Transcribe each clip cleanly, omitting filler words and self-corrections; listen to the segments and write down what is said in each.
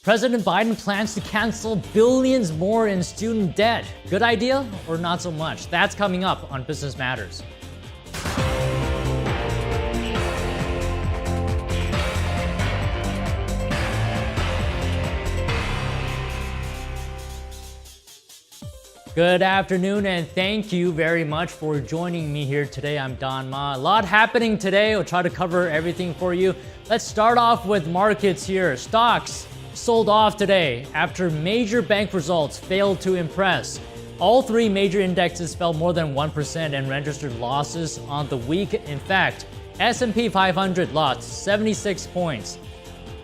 President Biden plans to cancel billions more in student debt. Good idea or not so much? That's coming up on Business Matters. Good afternoon, and thank you very much for joining me here today. I'm Don Ma. A lot happening today. We'll try to cover everything for you. Let's start off with markets here. Stocks sold off today after major bank results failed to impress. All three major indexes fell more than 1% and registered losses on the week. In fact, S&P 500 lost 76 points.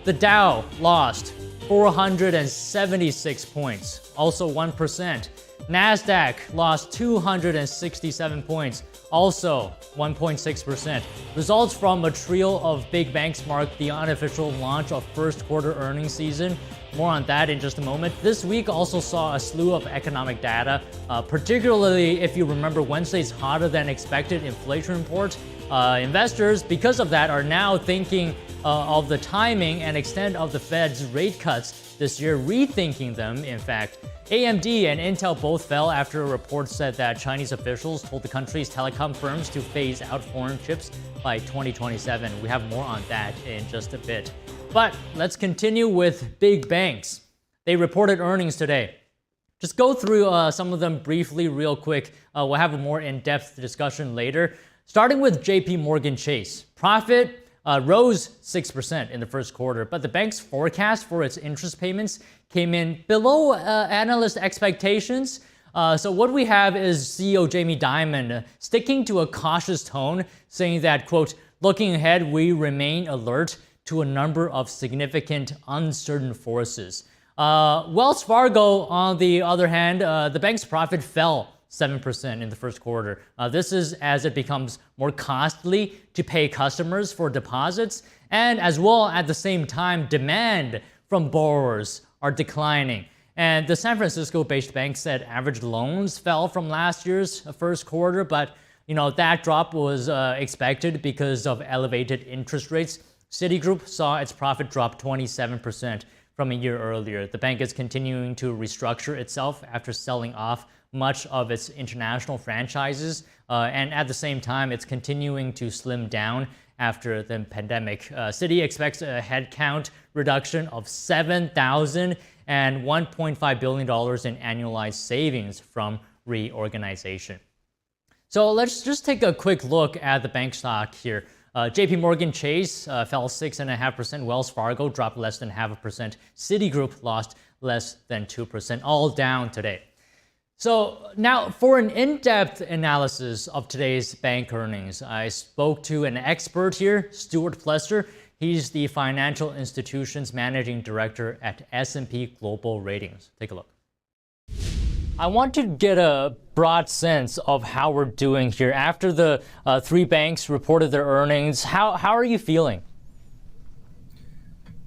The Dow lost 476 points, also 1%. NASDAQ lost 267 points, also 1.6%. Results from a trio of big banks marked the unofficial launch of first quarter earnings season. More on that in just a moment. This week also saw a slew of economic data, particularly if you remember Wednesday's hotter than expected inflation report. Investors, because of that, are now thinking of the timing and extent of the Fed's rate cuts this year, rethinking them, in fact. AMD and Intel both fell after a report said that Chinese officials told the country's telecom firms to phase out foreign chips by 2027. We have more on that in just a bit. But let's continue with big banks. They reported earnings today. Just go through some of them briefly, real quick. We'll have a more in-depth discussion later. Starting with JP Chase. Profit rose 6% in the first quarter, but the bank's forecast for its interest payments came in below analyst expectations. So what we have is CEO Jamie Dimon sticking to a cautious tone, saying that, quote, looking ahead, we remain alert to a number of significant uncertain forces. Wells Fargo, on the other hand, the bank's profit fell 7% in the first quarter. This is as it becomes more costly to pay customers for deposits, and as well at the same time, demand from borrowers are declining. And the San Francisco-based bank said average loans fell from last year's first quarter, but that drop was expected because of elevated interest rates. Citigroup saw its profit drop 27% from a year earlier. The bank is continuing to restructure itself after selling off much of its international franchises, and at the same time, it's continuing to slim down after the pandemic. Citi expects a headcount reduction of 7,000 and $1.5 billion in annualized savings from reorganization. So let's just take a quick look at the bank stock here. JP Chase fell 6.5%. Wells Fargo dropped less than 0.5%. Citigroup lost less than 2%, all down today. So now for an in-depth analysis of today's bank earnings, I spoke to an expert here, Stuart Plester. He's the Financial Institutions Managing Director at S&P Global Ratings. Take a look. I want to get a broad sense of how we're doing here. After the three banks reported their earnings, how are you feeling?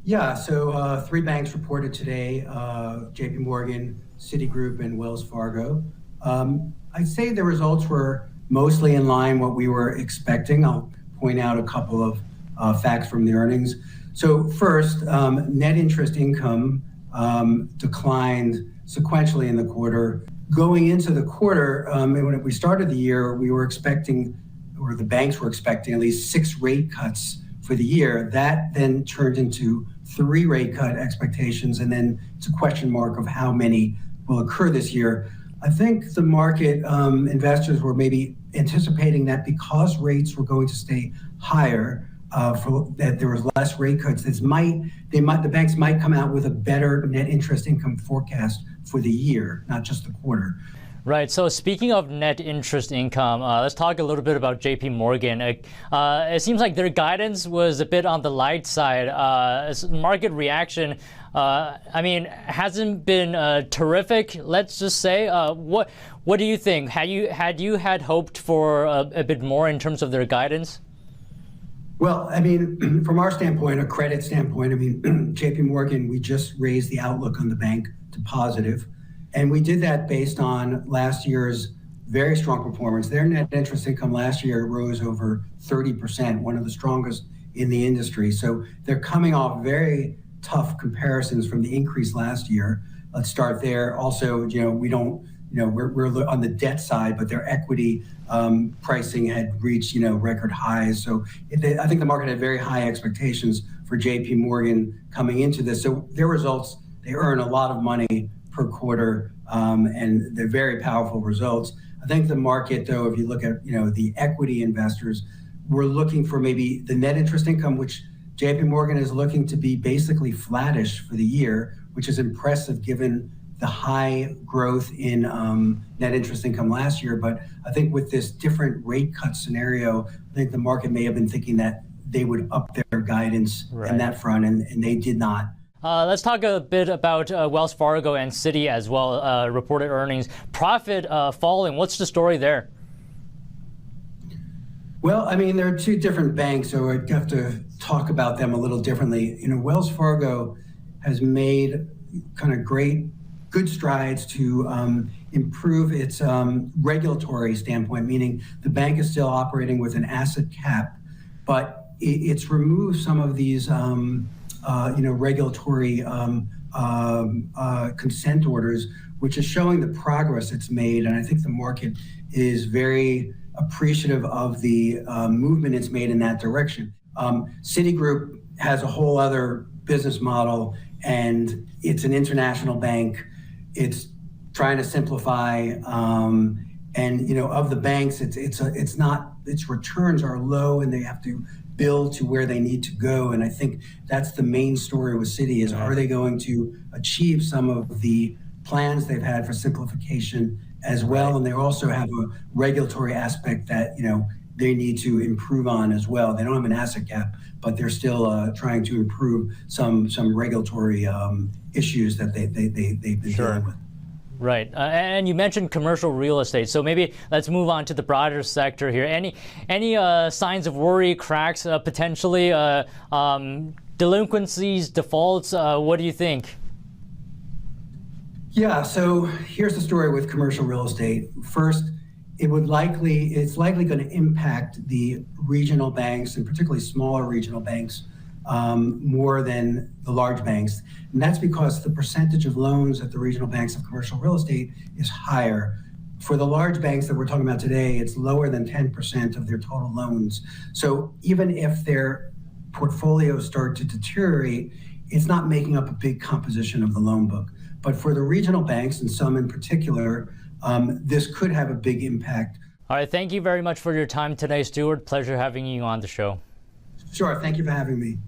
Yeah, so three banks reported today, JP Morgan, Citigroup, and Wells Fargo. I'd say the results were mostly in line what we were expecting. I'll point out a couple of facts from the earnings. So first, net interest income declined sequentially in the quarter. Going into the quarter, when we started the year, we were expecting, or the banks were expecting, at least 6 rate cuts for the year. That then turned into 3 rate cut expectations, and then it's a question mark of how many will occur this year. I think the market investors were maybe anticipating that because rates were going to stay higher, that there was less rate cuts. The banks might come out with a better net interest income forecast for the year, not just the quarter. Right. So speaking of net interest income, let's talk a little bit about JP Morgan. It seems like their guidance was a bit on the light side. Market reaction, hasn't been terrific, let's just say. What do you think? Had you hoped for a bit more in terms of their guidance? Well, from our standpoint, a credit standpoint, JP Morgan, we just raised the outlook on the bank to positive. And we did that based on last year's very strong performance. Their net interest income last year rose over 30%, one of the strongest in the industry. So they're coming off very tough comparisons from the increase last year. Let's start there. Also, we don't, we're on the debt side, but their equity pricing had reached, record highs. So I think the market had very high expectations for JP Morgan coming into this. So their results, they earn a lot of money per quarter, and they're very powerful results. I think the market, though, if you look at, the equity investors, we're looking for maybe the net interest income, which JP Morgan is looking to be basically flattish for the year, which is impressive given the high growth in net interest income last year. But I think with this different rate cut scenario, I think the market may have been thinking that they would up their guidance in that front, and they did not. Let's talk a bit about Wells Fargo and Citi as well, reported earnings. Profit falling. What's the story there? Well, I mean, there are two different banks, so I'd have to talk about them a little differently. Wells Fargo has made kind of good strides to improve its regulatory standpoint, meaning the bank is still operating with an asset cap, but it's removed some of these regulatory consent orders, which is showing the progress it's made. And I think the market is very appreciative of the movement it's made in that direction. Citigroup has a whole other business model, and it's an international bank. It's trying to simplify, and of the banks, it's not, its returns are low, and they have to build to where they need to go. And I think that's the main story with Citi is, are they going to achieve some of the plans they've had for simplification as well? And they also have a regulatory aspect that, they need to improve on as well. They don't have an asset cap, but they're still trying to improve some regulatory issues that they've been dealing with. Right, and you mentioned commercial real estate, so maybe let's move on to the broader sector here. Any signs of worry, cracks, potentially, delinquencies, defaults? What do you think? Yeah, so here's the story with commercial real estate. First, it's likely going to impact the regional banks, and particularly smaller regional banks, more than the large banks. And that's because the percentage of loans at the regional banks of commercial real estate is higher. For the large banks that we're talking about today, it's lower than 10% of their total loans. So even if their portfolios start to deteriorate, it's not making up a big composition of the loan book. But for the regional banks, and some in particular, this could have a big impact. All right, thank you very much for your time today, Stuart. Pleasure having you on the show. Sure, thank you for having me.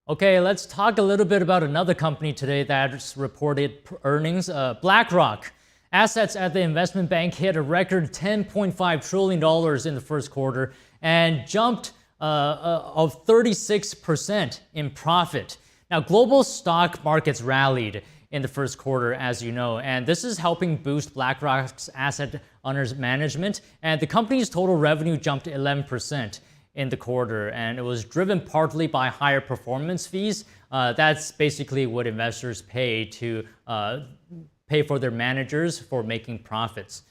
Okay, let's talk a little bit about another company today that's reported earnings. BlackRock. Assets at the investment bank hit a record $10.5 trillion in the first quarter and jumped of 36% in profit. Now, global stock markets rallied in the first quarter, as you know, and this is helping boost BlackRock's asset under management. And the company's total revenue jumped 11% in the quarter, and it was driven partly by higher performance fees. That's basically what investors pay to pay for their managers for making profits.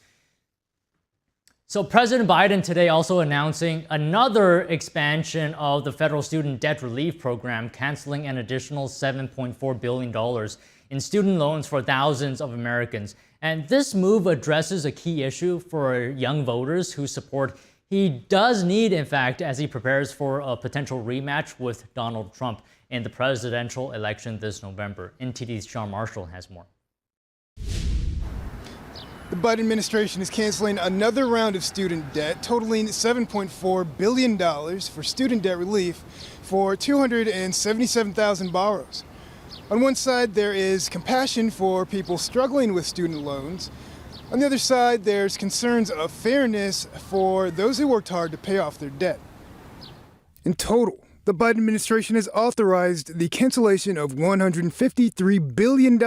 So President Biden today also announcing another expansion of the federal student debt relief program, canceling an additional $7.4 billion in student loans for thousands of Americans. And this move addresses a key issue for young voters whose support he does need, in fact, as he prepares for a potential rematch with Donald Trump in the presidential election this November. NTD's Sean Marshall has more. The Biden administration is canceling another round of student debt, totaling $7.4 billion for student debt relief for 277,000 borrowers. On one side, there is compassion for people struggling with student loans. On the other side, there's concerns of fairness for those who worked hard to pay off their debt. In total, the Biden administration has authorized the cancellation of $153 billion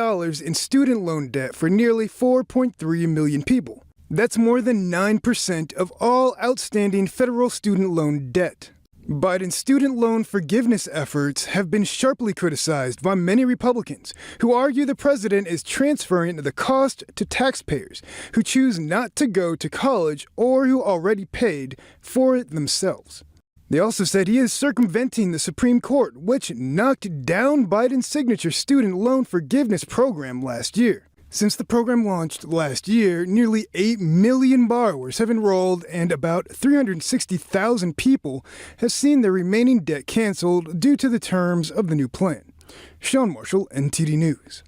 in student loan debt for nearly 4.3 million people. That's more than 9% of all outstanding federal student loan debt. Biden's student loan forgiveness efforts have been sharply criticized by many Republicans who argue the president is transferring the cost to taxpayers who choose not to go to college or who already paid for it themselves. They also said he is circumventing the Supreme Court, which knocked down Biden's signature student loan forgiveness program last year. Since the program launched last year, nearly 8 million borrowers have enrolled and about 360,000 people have seen their remaining debt canceled due to the terms of the new plan. Sean Marshall, NTD News.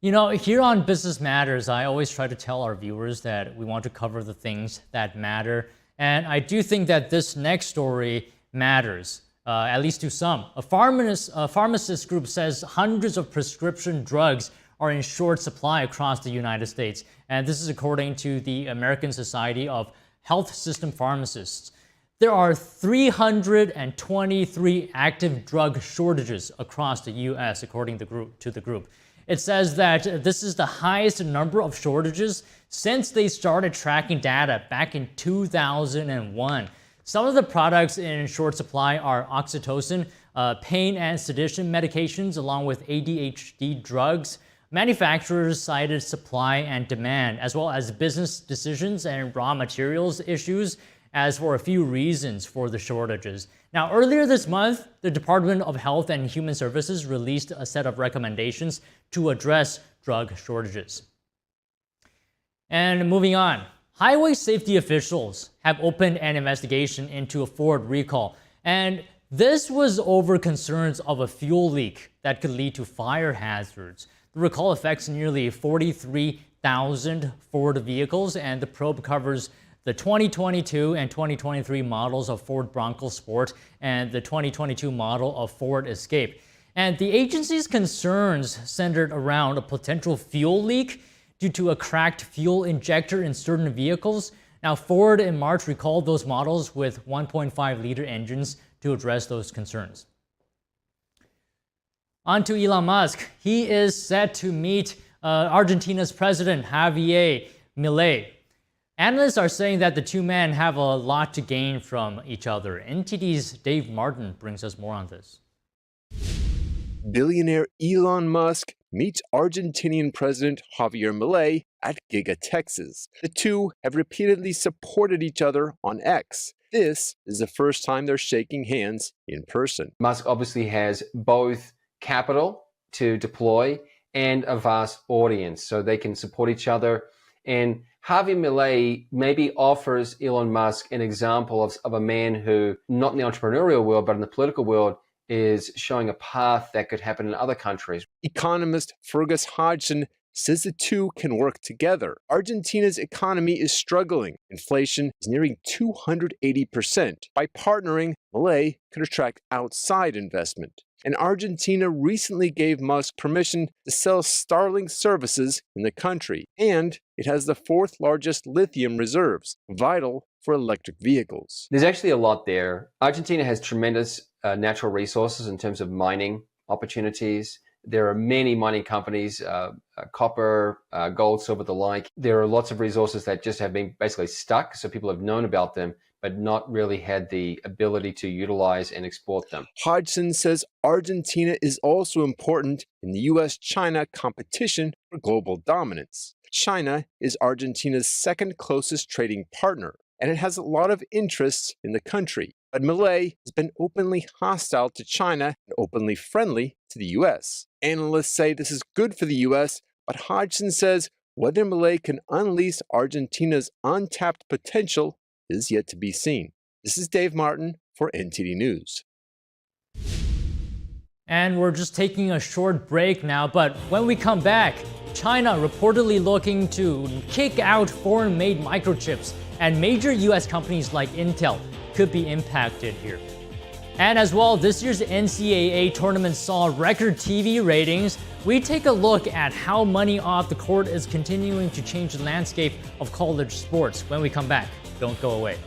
You know, here on Business Matters, I always try to tell our viewers that we want to cover the things that matter. And I do think that this next story matters. At least to some. A pharmacist group says hundreds of prescription drugs are in short supply across the United States. And this is according to the American Society of Health System Pharmacists. There are 323 active drug shortages across the U.S., according to the group. It says that this is the highest number of shortages since they started tracking data back in 2001. Some of the products in short supply are oxytocin, pain and sedation medications, along with ADHD drugs. Manufacturers cited supply and demand, as well as business decisions and raw materials issues, as for a few reasons for the shortages. Now, earlier this month, the Department of Health and Human Services released a set of recommendations to address drug shortages. And moving on. Highway safety officials have opened an investigation into a Ford recall, and this was over concerns of a fuel leak that could lead to fire hazards. The recall affects nearly 43,000 Ford vehicles, and the probe covers the 2022 and 2023 models of Ford Bronco Sport and the 2022 model of Ford Escape. And the agency's concerns centered around a potential fuel leak due to a cracked fuel injector in certain vehicles. Now, Ford in March recalled those models with 1.5-liter engines to address those concerns. On to Elon Musk. He is set to meet Argentina's president, Javier Milei. Analysts are saying that the two men have a lot to gain from each other. NTD's Dave Martin brings us more on this. Billionaire Elon Musk meets Argentinian President Javier Milei at Giga, Texas. The two have repeatedly supported each other on X. This is the first time they're shaking hands in person. Musk obviously has both capital to deploy and a vast audience, so they can support each other. And Javier Milei maybe offers Elon Musk an example of a man who, not in the entrepreneurial world, but in the political world, is showing a path that could happen in other countries. Economist Fergus Hodgson says the two can work together. Argentina's economy is struggling. Inflation is nearing 280%. By partnering, Milei could attract outside investment. And Argentina recently gave Musk permission to sell Starlink services in the country. And it has the fourth largest lithium reserves, vital for electric vehicles. There's actually a lot there. Argentina has tremendous natural resources in terms of mining opportunities. There are many mining companies, copper, gold, silver, the like. There are lots of resources that just have been basically stuck, so people have known about them, but not really had the ability to utilize and export them. Hodgson says Argentina is also important in the U.S.-China competition for global dominance. China is Argentina's second closest trading partner, and it has a lot of interests in the country. But Milei has been openly hostile to China and openly friendly to the U.S. Analysts say this is good for the U.S., but Hodgson says whether Milei can unleash Argentina's untapped potential is yet to be seen. This is Dave Martin for NTD News. And we're just taking a short break now, but when we come back, China reportedly looking to kick out foreign-made microchips, and major US companies like Intel could be impacted here. And as well, this year's NCAA tournament saw record TV ratings. We take a look at how money off the court is continuing to change the landscape of college sports when we come back. Don't go away.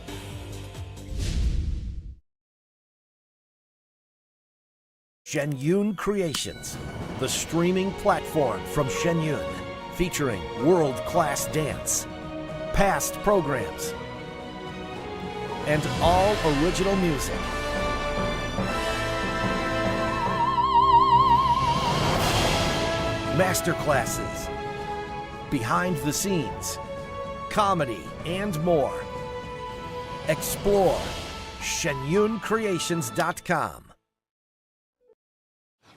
Shen Yun Creations, the streaming platform from Shen Yun, featuring world-class dance, past programs, and all original music. Masterclasses, behind the scenes, comedy, and more. explore. ShenYunCreations.com.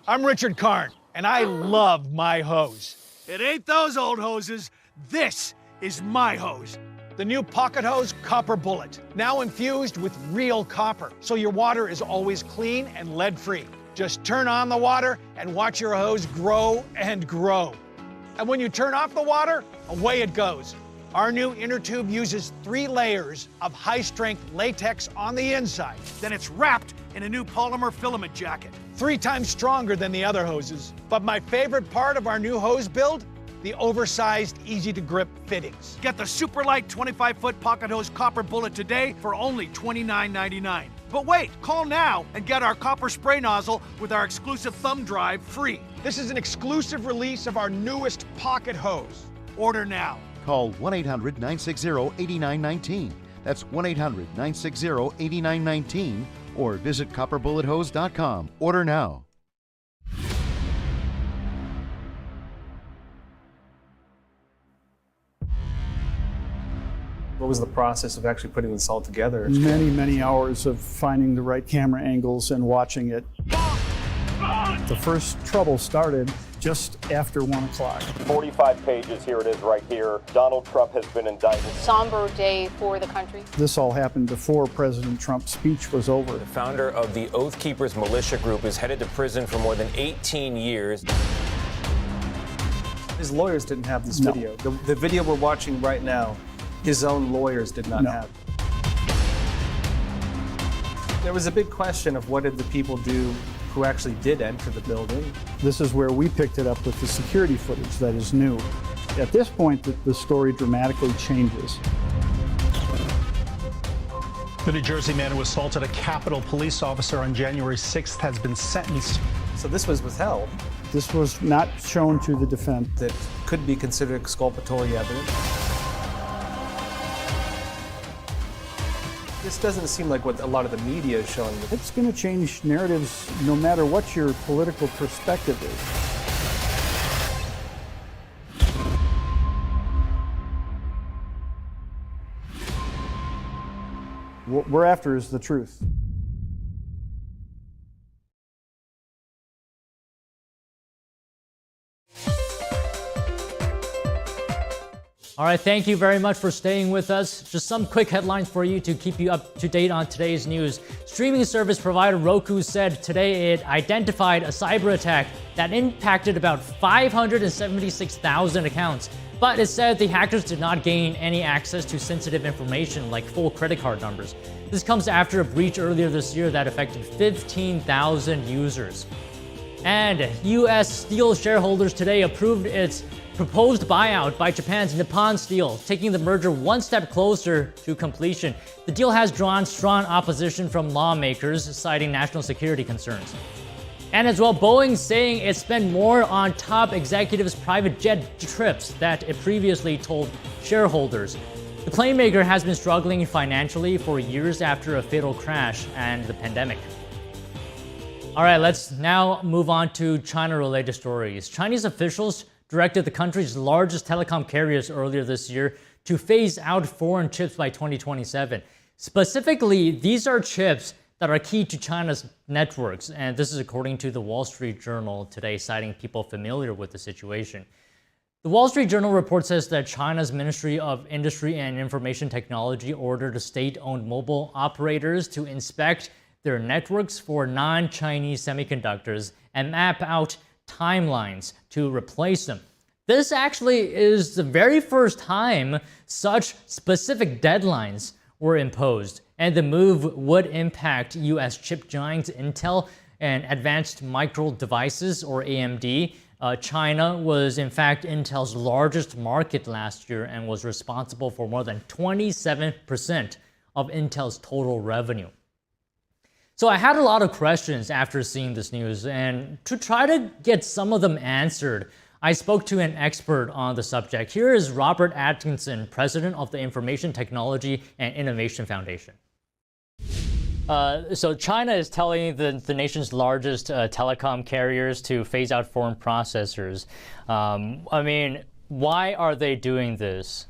I'm Richard Karn, and I love my hose. It ain't those old hoses. This is my hose. The new Pocket Hose Copper Bullet, now infused with real copper, so your water is always clean and lead-free. Just turn on the water and watch your hose grow and grow. And when you turn off the water, away it goes. Our new inner tube uses 3 layers of high-strength latex on the inside. Then it's wrapped in a new polymer filament jacket, 3 times stronger than the other hoses. But my favorite part of our new hose build? The oversized, easy-to-grip fittings. Get the super light 25-foot Pocket Hose Copper Bullet today for only $29.99. But wait, call now and get our copper spray nozzle with our exclusive thumb drive free. This is an exclusive release of our newest Pocket Hose. Order now. Call 1-800-960-8919. That's 1-800-960-8919 or visit copperbullet.hose.com. Order now. What was the process of actually putting this all together? Many hours of finding the right camera angles and watching it. The first trouble started just after 1 o'clock. 45 pages, here it is right here. Donald Trump has been indicted. Somber day for the country. This all happened before President Trump's speech was over. The founder of the Oath Keepers militia group is headed to prison for more than 18 years. His lawyers didn't have this video. The video we're watching right now, his own lawyers did not have. There was a big question of what did the people do who actually did enter the building. This is where we picked it up with the security footage that is new. At this point, the story dramatically changes. The New Jersey man who assaulted a Capitol police officer on January 6th has been sentenced. So this was withheld. This was not shown to the defense. That could be considered exculpatory evidence. This doesn't seem like what a lot of the media is showing. It's going to change narratives no matter what your political perspective is. What we're after is the truth. All right, thank you very much for staying with us. Just some quick headlines for you to keep you up to date on today's news. Streaming service provider Roku said today it identified a cyber attack that impacted about 576,000 accounts. But it said the hackers did not gain any access to sensitive information like full credit card numbers. This comes after a breach earlier this year that affected 15,000 users. And U.S. Steel shareholders today approved its proposed buyout by Japan's Nippon Steel, taking the merger one step closer to completion. The deal has drawn strong opposition from lawmakers, citing national security concerns. And as well, Boeing saying it spent more on top executives' private jet trips that it previously told shareholders. The plane maker has been struggling financially for years after a fatal crash and the pandemic. All right, let's now move on to China-related stories. Chinese officials directed the country's largest telecom carriers earlier this year to phase out foreign chips by 2027. Specifically, these are chips that are key to China's networks, and this is according to the Wall Street Journal today, citing people familiar with the situation. The Wall Street Journal report says that China's Ministry of Industry and Information Technology ordered state-owned mobile operators to inspect their networks for non-Chinese semiconductors and map out timelines to replace them. This actually is the very first time such specific deadlines were imposed, and the move would impact U.S. chip giants Intel and Advanced Micro Devices, or AMD. China was in fact Intel's largest market last year and was responsible for more than 27% of Intel's total revenue. So I had a lot of questions after seeing this news, and to try to get some of them answered, I spoke to an expert on the subject. Here is Robert Atkinson, president of the Information Technology and Innovation Foundation. So China is telling the nation's largest telecom carriers to phase out foreign processors. I mean, why are they doing this?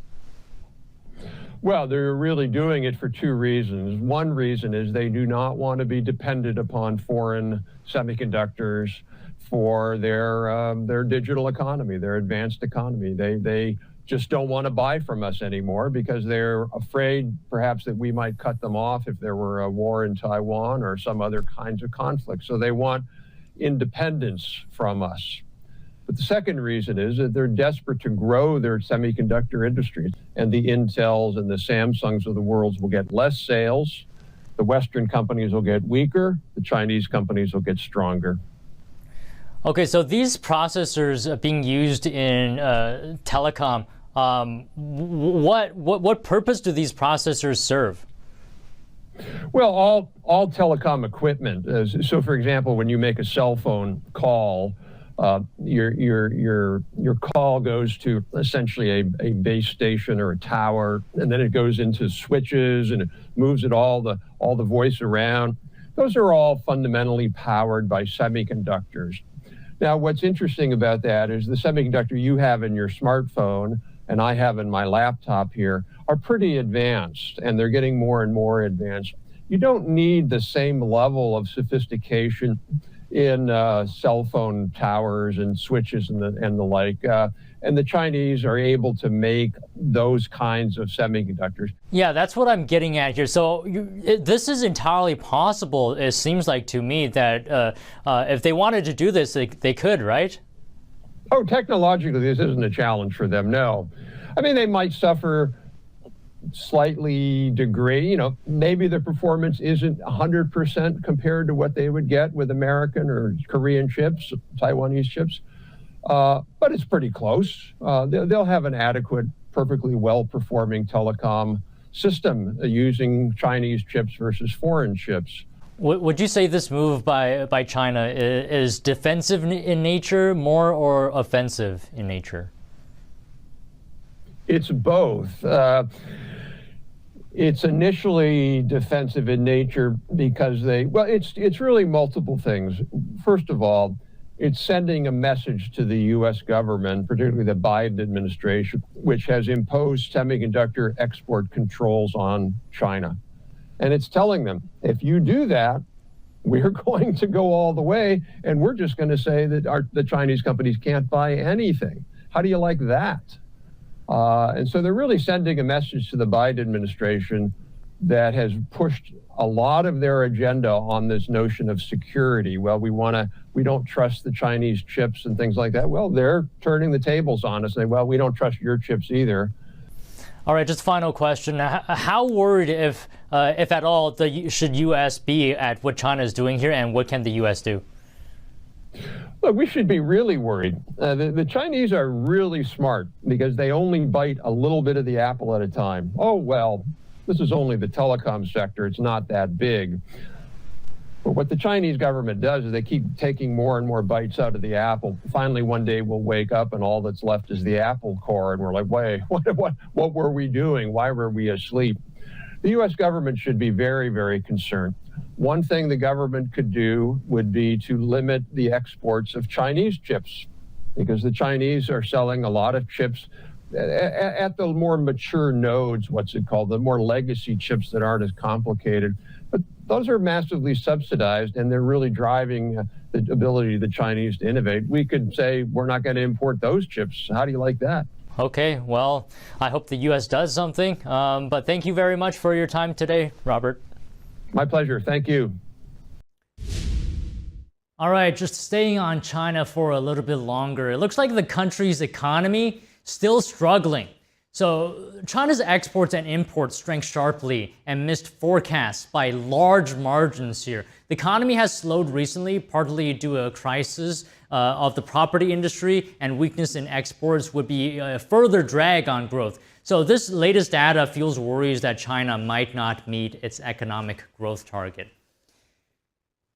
Well, they're really doing it for two reasons. One reason is they do not want to be dependent upon foreign semiconductors for their digital economy, their advanced economy. They just don't want to buy from us anymore because they're afraid perhaps that we might cut them off if there were a war in Taiwan or some other kinds of conflict. So they want independence from us. But the second reason is that they're desperate to grow their semiconductor industries, and the Intels and the Samsungs of the world will get less sales. The Western companies will get weaker. The Chinese companies will get stronger. Okay, so these processors being used in telecom, what purpose do these processors serve? Well, all telecom equipment. So, for example, when you make a cell phone call, your call goes to essentially a base station or a tower, and then it goes into switches and it moves it all the voice around. Those are all fundamentally powered by semiconductors. Now, what's interesting about that is the semiconductor you have in your smartphone and I have in my laptop here are pretty advanced, and they're getting more and more advanced. You don't need the same level of sophistication in cell phone towers and switches and the like. And the Chinese are able to make those kinds of semiconductors. Yeah, that's what I'm getting at here. So this is entirely possible, it seems like to me, that if they wanted to do this, they could, right? Oh, technologically, this isn't a challenge for them, no. I mean, they might suffer slightly degrade, maybe the performance isn't 100% compared to what they would get with American or Korean chips, Taiwanese chips, but it's pretty close. They'll have an adequate, perfectly well-performing telecom system using Chinese chips versus foreign chips. Would you say this move by China is defensive in nature more or offensive in nature? It's both. It's initially defensive in nature because it's really multiple things. First of all, it's sending a message to the U.S. government, particularly the Biden administration, which has imposed semiconductor export controls on China. And it's telling them, if you do that, we're going to go all the way, and we're just going to say that the Chinese companies can't buy anything. How do you like that? And so they're really sending a message to the Biden administration that has pushed a lot of their agenda on this notion of security. Well, we don't trust the Chinese chips and things like that. Well, they're turning the tables on us and saying, well, we don't trust your chips either. All right, just final question. How worried, if at all, should U.S. be at what China is doing here, and what can the U.S. do? Look, we should be really worried. The Chinese are really smart because they only bite a little bit of the apple at a time. Oh, well, this is only the telecom sector. It's not that big. But what the Chinese government does is they keep taking more and more bites out of the apple. Finally, one day we'll wake up and all that's left is the apple core. And we're like, wait, what were we doing? Why were we asleep? The U.S. government should be very, very concerned. One thing the government could do would be to limit the exports of Chinese chips, because the Chinese are selling a lot of chips at the more mature nodes, the more legacy chips that aren't as complicated. But those are massively subsidized, and they're really driving the ability of the Chinese to innovate. We could say we're not going to import those chips. How do you like that? Okay, well, I hope the U.S. does something. But thank you very much for your time today, Robert. My pleasure. Thank you. All right, just staying on China for a little bit longer. It looks like the country's economy still struggling. So China's exports and imports shrank sharply and missed forecasts by large margins here. The economy has slowed recently, partly due to a crisis of the property industry, and weakness in exports would be a further drag on growth. So this latest data fuels worries that China might not meet its economic growth target.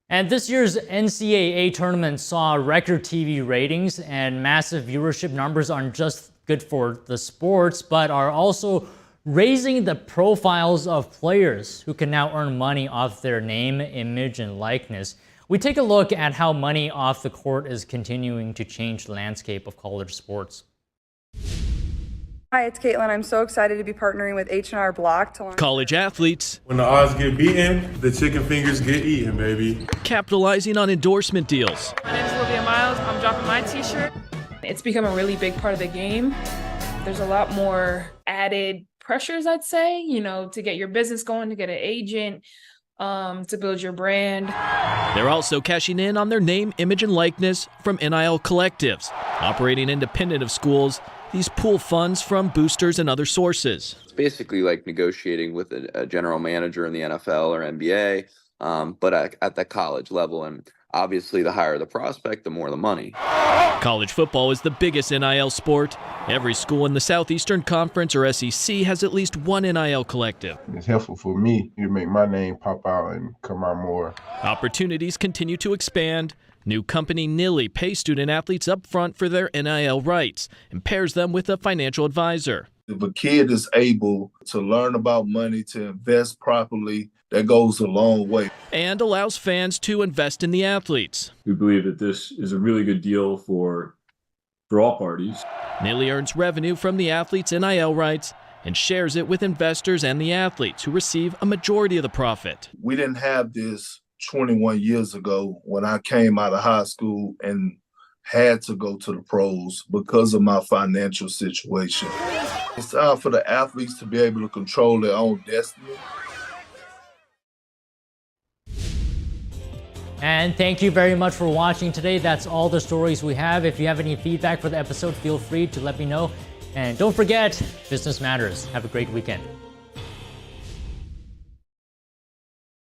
And this year's NCAA tournament saw record TV ratings, and massive viewership numbers aren't just good for the sports, but are also raising the profiles of players who can now earn money off their name, image, and likeness. We take a look at how money off the court is continuing to change the landscape of college sports. Hi, it's Caitlin. I'm so excited to be partnering with H&R Block to launch college athletes. When the odds get beaten, the chicken fingers get eaten, baby. Capitalizing on endorsement deals. My name is Olivia Miles. I'm dropping my t-shirt. It's become a really big part of the game. There's a lot more added pressures, I'd say, to get your business going, to get an agent, to build your brand. They're also cashing in on their name, image, and likeness from NIL collectives. Operating independent of schools, these pool funds from boosters and other sources. It's basically like negotiating with a general manager in the NFL or NBA, but at the college level. And obviously, the higher the prospect, the more the money. College football is the biggest NIL sport. Every school in the Southeastern Conference or SEC has at least one NIL collective. It's helpful for me to make my name pop out and come out more. Opportunities continue to expand. New company Nilly pays student athletes up front for their NIL rights and pairs them with a financial advisor. If a kid is able to learn about money, to invest properly, that goes a long way. And allows fans to invest in the athletes. We believe that this is a really good deal for all parties. Nilly earns revenue from the athletes' NIL rights and shares it with investors and the athletes, who receive a majority of the profit. We didn't have this 21 years ago when I came out of high school and had to go to the pros because of my financial situation. It's time for the athletes to be able to control their own destiny. And thank you very much for watching today. That's all the stories we have. If you have any feedback for the episode, feel free to let me know. And don't forget, business matters. Have a great weekend.